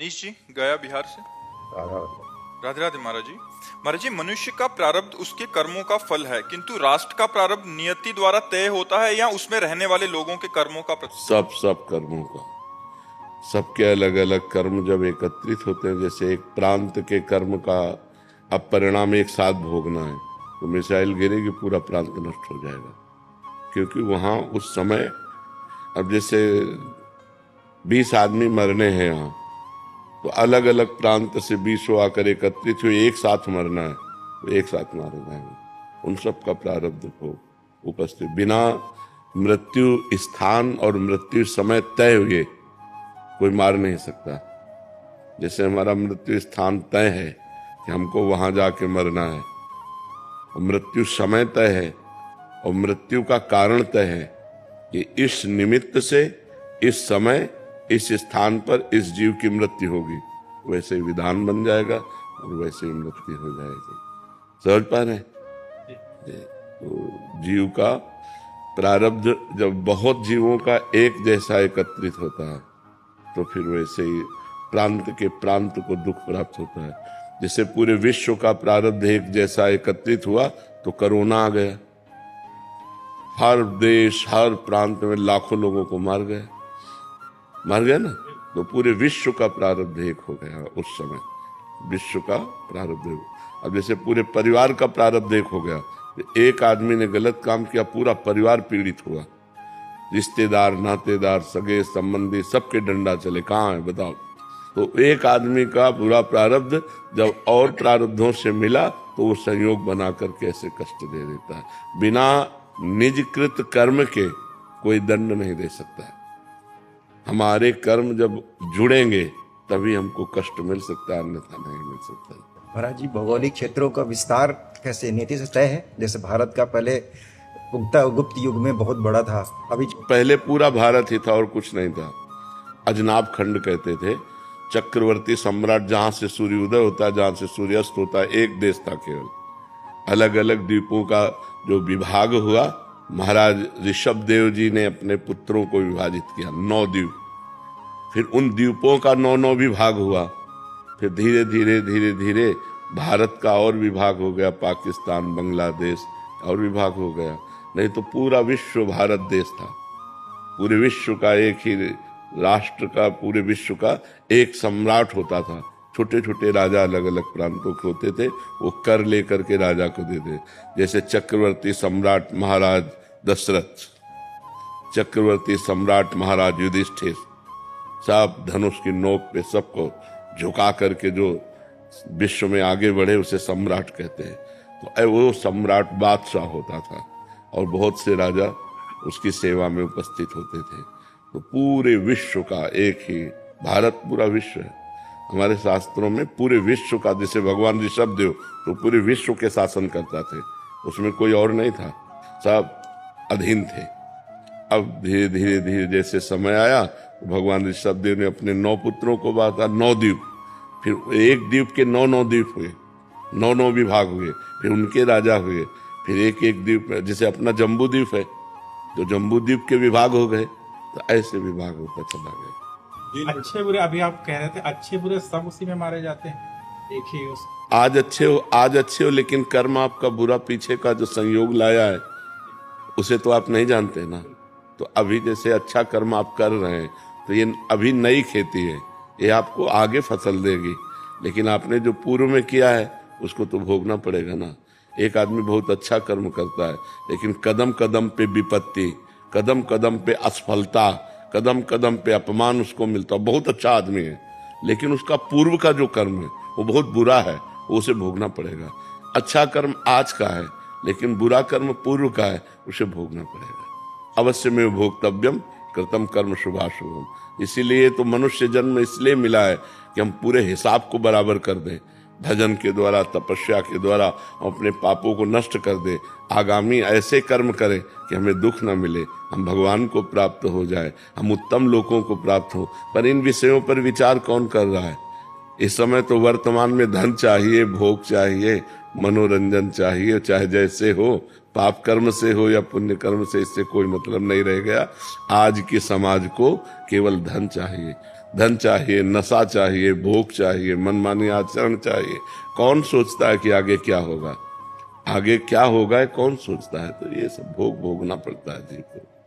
मनीष जी गया बिहार से। राधा राधे राधे महाराज जी। महाराज जी, मनुष्य का प्रारब्ध उसके कर्मों का फल है, किंतु राष्ट्र का प्रारब्ध नियति द्वारा तय होता है या उसमें रहने वाले लोगों के कर्मों का सब कर्मों का, सबके अलग अलग कर्म जब एकत्रित होते हैं, जैसे एक प्रांत के कर्म का अब परिणाम एक साथ भोगना है तो मिसाइल गिरेगी, पूरा प्रांत नष्ट हो जाएगा। क्योंकि वहां उस समय अब जैसे 20 आदमी मरने हैं यहाँ, तो अलग अलग प्रांत से 20 आकर एकत्रित हुए, एक साथ मरना है तो एक साथ मारे जाएंगे। उन सब का प्रारब्ध को उपस्थित, बिना मृत्यु स्थान और मृत्यु समय तय हुए कोई मार नहीं सकता। जैसे हमारा मृत्यु स्थान तय है कि हमको वहां जाके मरना है, और मृत्यु समय तय है, और मृत्यु का कारण तय है कि इस निमित्त से इस समय इस स्थान पर इस जीव की मृत्यु होगी, वैसे ही विधान बन जाएगा और वैसे ही मृत्यु हो जाएगी। समझ पा रहे हैं? तो जीव का प्रारब्ध जब बहुत जीवों का एक जैसा एकत्रित होता है तो फिर वैसे ही प्रांत के प्रांत को दुख प्राप्त होता है। जैसे पूरे विश्व का प्रारब्ध एक जैसा एकत्रित हुआ तो कोरोना आ गया, हर देश हर प्रांत में लाखों लोगों को मार गया ना। तो पूरे विश्व का प्रारब्ध एक हो गया उस समय, विश्व का प्रारब्ध। अब जैसे पूरे परिवार का प्रारब्ध एक हो गया, तो एक आदमी ने गलत काम किया, पूरा परिवार पीड़ित हुआ, रिश्तेदार नातेदार सगे संबंधी सबके डंडा चले, कहाँ है बताओ। तो एक आदमी का पूरा प्रारब्ध जब और प्रारब्धों से मिला तो वो संयोग बना करके ऐसे कष्ट दे देता है। बिना निजकृत कर्म के कोई दंड नहीं दे सकता है। हमारे कर्म जब जुड़ेंगे तभी हमको कष्ट मिल सकता है, अन्यथा नहीं मिल सकता। महाराज जी, भौगोलिक क्षेत्रों का विस्तार कैसे नीति से तय है? जैसे भारत का पहले गुप्त युग में बहुत बड़ा था, अभी पहले पूरा भारत ही था और कुछ नहीं था। अजनाब खंड कहते थे, चक्रवर्ती सम्राट, जहां से सूर्योदय होता है जहां से सूर्यास्त होता है, एक देश था केवल। अलग अलग द्वीपों का जो विभाग हुआ, महाराज ऋषभ देव जी ने अपने पुत्रों को विभाजित किया, 9 द्वीप। फिर उन द्वीपों का 9 विभाग हुआ। फिर धीरे धीरे धीरे धीरे भारत का और विभाग हो गया, पाकिस्तान बांग्लादेश और विभाग हो गया। नहीं तो पूरा विश्व भारत देश था। पूरे विश्व का एक ही राष्ट्र का, पूरे विश्व का एक सम्राट होता था। छोटे छोटे राजा अलग अलग प्रांतों के होते थे, वो कर लेकर के राजा को दे दे। जैसे चक्रवर्ती सम्राट महाराज दशरथ, चक्रवर्ती सम्राट महाराज युधिष्ठिर, सब धनुष की नोक पे सबको झुका करके जो विश्व में आगे बढ़े उसे सम्राट कहते हैं। तो वो सम्राट बादशाह होता था और बहुत से राजा उसकी सेवा में उपस्थित होते थे। तो पूरे विश्व का एक ही भारत, पूरा विश्व है। हमारे शास्त्रों में पूरे विश्व का, जैसे भगवान ऋषभ देव तो पूरे विश्व के शासन करता थे, उसमें कोई और नहीं था, सब अधीन थे। अब धीरे धीरे धीरे जैसे समय आया तो भगवान ऋषभ देव ने अपने 9 पुत्रों को बांटा, 9 द्वीप। फिर एक द्वीप के 9 द्वीप हुए, 9 विभाग हुए, फिर उनके राजा हुए। फिर एक एक द्वीप, जैसे अपना जम्बू द्वीप है तो जम्बू द्वीप के विभाग हो गए, तो ऐसे विभाग होता चला गया। अच्छे बुरे, अभी आप कह रहे थे अच्छे बुरे सब उसी में मारे जाते हैं, एक ही उस आज अच्छे हो लेकिन कर्म आपका बुरा पीछे का जो संयोग लाया है उसे तो आप नहीं जानते ना। तो अभी जैसे अच्छा कर्म आप कर रहे हैं तो ये अभी नई खेती है, ये आपको आगे फसल देगी, लेकिन आपने जो पूर्व में किया है उसको तो भोगना पड़ेगा ना। एक आदमी बहुत अच्छा कर्म करता है लेकिन कदम कदम पे विपत्ति, कदम कदम पे असफलता, कदम कदम पे अपमान उसको मिलता। बहुत अच्छा आदमी है लेकिन उसका पूर्व का जो कर्म है वो बहुत बुरा है, वो उसे भोगना पड़ेगा। अच्छा कर्म आज का है लेकिन बुरा कर्म पूर्व का है, उसे भोगना पड़ेगा। अवश्य में भोक्तव्यम कृतम कर्म शुभाशुभम। इसीलिए तो मनुष्य जन्म इसलिए मिला है कि हम पूरे हिसाब को बराबर कर दें, भजन के द्वारा, तपस्या के द्वारा अपने पापों को नष्ट कर दे, आगामी ऐसे कर्म करें कि हमें दुख न मिले, हम भगवान को प्राप्त हो जाए, हम उत्तम लोगों को प्राप्त हो। पर इन विषयों पर विचार कौन कर रहा है? इस समय तो वर्तमान में धन चाहिए, भोग चाहिए, मनोरंजन चाहिए, चाहे जैसे हो, पाप कर्म से हो या पुण्य कर्म से, इससे कोई मतलब नहीं रह गया। आज के समाज को केवल धन चाहिए। धन चाहिए, नशा चाहिए, भोग चाहिए, मनमानी आचरण चाहिए। कौन सोचता है कि आगे क्या होगा? आगे क्या होगा कौन सोचता है? तो ये सब भोग भोगना पड़ता है जी को।